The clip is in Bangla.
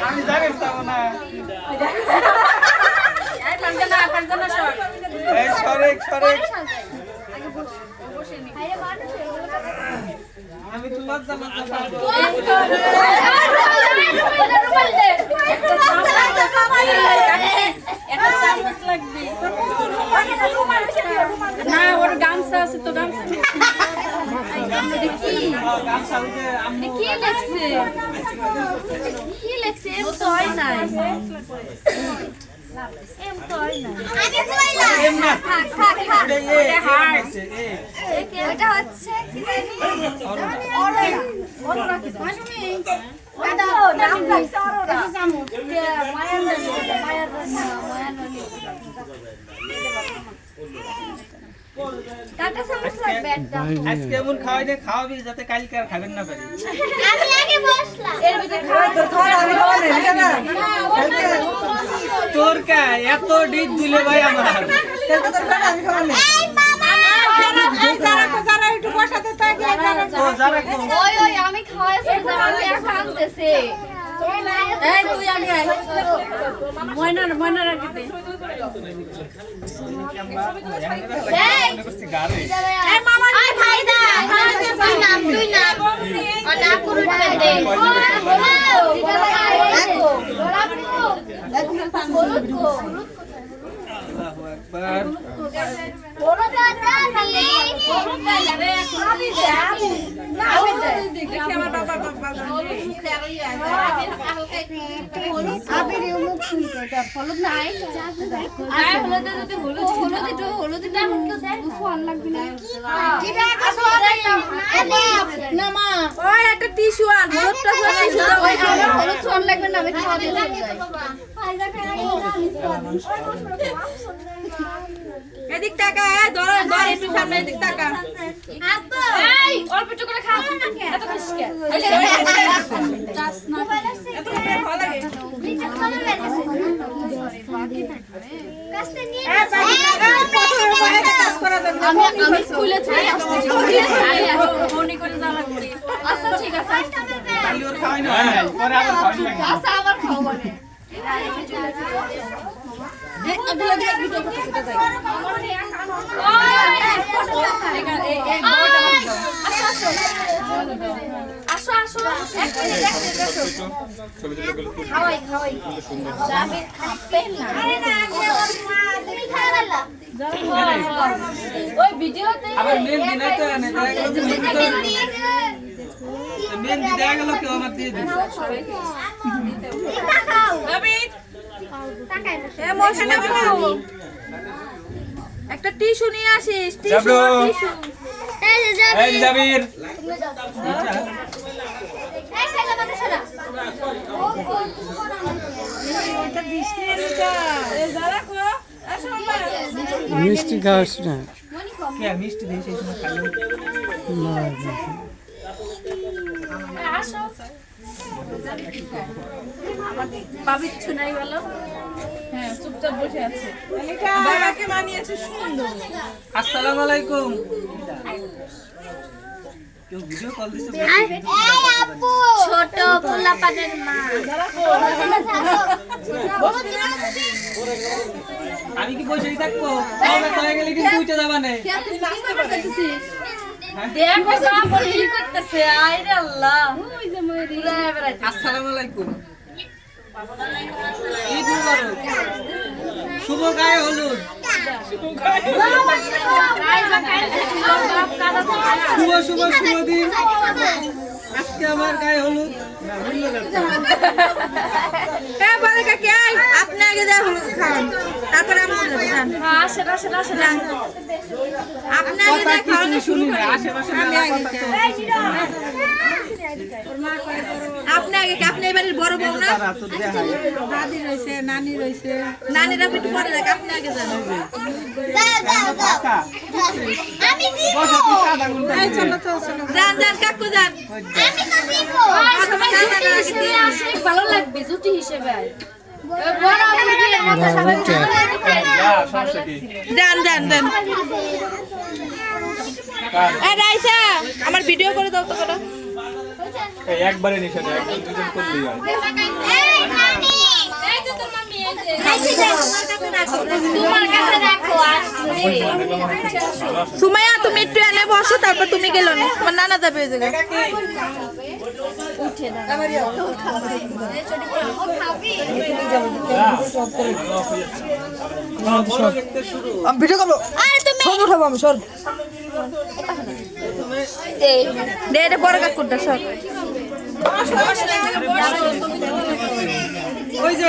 আমি জানি না আমি তো লজ্জা না ওর গামছা আছে তো গামছা কি লেখছে এম তো হয় নাই এম তো হয় না আগে কইলা এম না থাক থাক থাক এটা হার্ড এটা হচ্ছে কি জানি ওরা কি মাসুমি ওটা নাম লাগছে ওরা সামু মায়ার মায়ার টাটা সমস্যা ব্যাটটা আজকে এমন খাওয়াইলে খাওয়াবি যাতে কালকে আর খাবেন না পারি আমি আগে বসলাম এর ভিতরে খাওয়া তো ধর আমি খাওয়ানে না তোর কা এত ডিট দিলে ভাই আমার কালকে তোর কা আমি খাওয়ানে এই মামা যারা একটু বসাতে থাকে যারা ওই ওই আমি খাওয়াইছি আমি এখন আনতেছে এই তুই আমি আই ময়না রাখি দে এই মামা আই ভাই দা তুই নাম আর নাম করে দে আল্লাহু আকবার বড় দাদা আমি যাবি আমি দেখি আমার বাবা আবির মুখ শুনতে এটা হলুদ নাই আর হলুদ যদি হলুদ এখন কেউ দেয় ফোন লাগবে না কি টাকা না মা ওই একটা টিস্যু আন হলুদটা টিস্যু দাও ওই আমার হলুদ ফোন লাগবে না আমি খাওয়া দিয়ে যাই এদিক টাকা ধর একটু সামনে এদিক টাকা আব্বু এই অল্প একটু করে খা এত খাস কে দাস না এত ভালো লাগে আমি স্কুলে থেকে আসতেছি মনে করে যাওয়া লাগবে আচ্ছা ঠিক আছে কালি ওর খাওয়াই না পরে আবার খাওয়াই লাগে আচ্ছা আবার খাও মানে আসো আসো এক মিনিট খাওয়াই খাওয়াই যাবে খাবে না তুমি খাওয়ালা ওই ভিডিওতে আবার মেন দিনাই তো এনে মেন দি দেয়া গেল কেউ আমার দিয়ে দিছে একটা টিস্যু নিয়ে আসিস টিস্যু এই জাবির মিষ্টি খাস না কে মিষ্টি দেই সেই সময় খালি বাবি কিছু নাই বলো হ্যাঁ চুপচাপ বসে আছে বাবাকে মানিয়েছে সুন্দর আসসালামু আলাইকুম কেউ ভিডিও কল দিছে ছোট পোলাপানের মা আমি কি বসেই থাকবো তাহলে কয়ে গেলে কিন্তু উঠে যাবা না দেখো বাবা কি করতেছে আইরে আল্লাহ ওই যে মরি আসসালামু আলাইকুম ঈদ মুবারক শুভ গায়ে হলুদ শুভ শুভ শুভ দিন আজকে আমার গায়ে হলুদ না ভিন্ন যাচ্ছে হ্যাঁ বলে কাকি আপনি আগে যা হলুদ খান তারপরে আমি দেব খান হ্যাঁ আসেন আপনি আগে যা খাওয়ানো শুরু শুনি না করেন আশেপাশে আমি আগে আপনি এবারে বড় বউ না তারা তো দেখা দাদি রইছে নানি রইছে নানিরা একটু পরে দেখ আপনি আগে যান ফাঁকা আমি দিব বসা তুই আধা ঘন্টা এই চলো তো চলো যান কাকু যান আমি তো দিব সবাই আসলে ভালো লাগবে জুটি হিসেবে বড় মুরগির মতো সবাই যান এ রাইসা আমার ভিডিও করে দাও তো কটা এই একবারে নিষেধ একজন দুজন করলেই হয় এই নানি এই তো তোর মাম্মি এই যে তোমার কাছে রাখো আসলে সুমাইয়া তুমি একটু এনে বসো তারপর তুমি গেলো না তোমার নানা যাবে ওই জায়গায় ভিডিও করবো আরে তুমি ছবি উঠাবো আমি সর দে এটা বড় কাকুরটা সব ওই যে